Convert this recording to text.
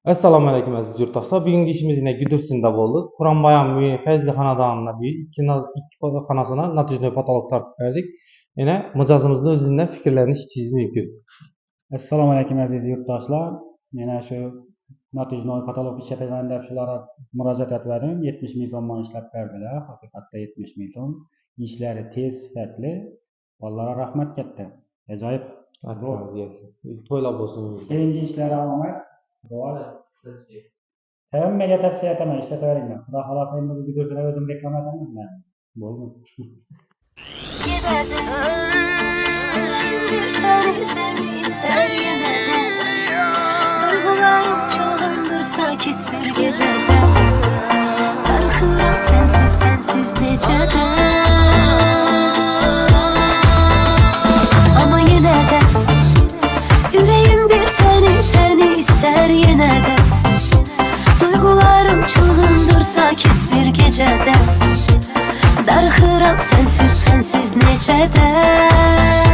Esselamu Aleyküm aziz yurttaşlar. Bugünkü işimiz yine Güdürsü'nde oldu. Kur'an Bayan Müyyen Fezli Hanadanı'na iki kanasına natijli patolog tartib verdik. Yine mıcazımızda özünden fikirlerini işçiyiz mümkün. Assalomu alaykum aziz yurtdoshlar. Mena shu natijnoy patolog ishlatadigan deb shularga murojaat etdim. 70 ming so'mdan ishlab berdilar. Haqiqatda 70 ming so'm. Ishlari tez, sifatli. Bolalarga rahmat katta. Ajoyib. To'ylab bo'lsin. Keyingi ishlari omad. Rivoj. Hammaga tavsiya etaman, ishlataveringlar. Xudo xolasa endi bu videoda o'zim reklama etaman. Bo'ldi. Duygularım çılgındırsa git bir gecede. Dargınım sensiz sensiz necede. Ama yine de yüreğim bir seni ister yine de. Duygularım çılgındırsa git bir gecede. Dargınım sensiz sensiz necede.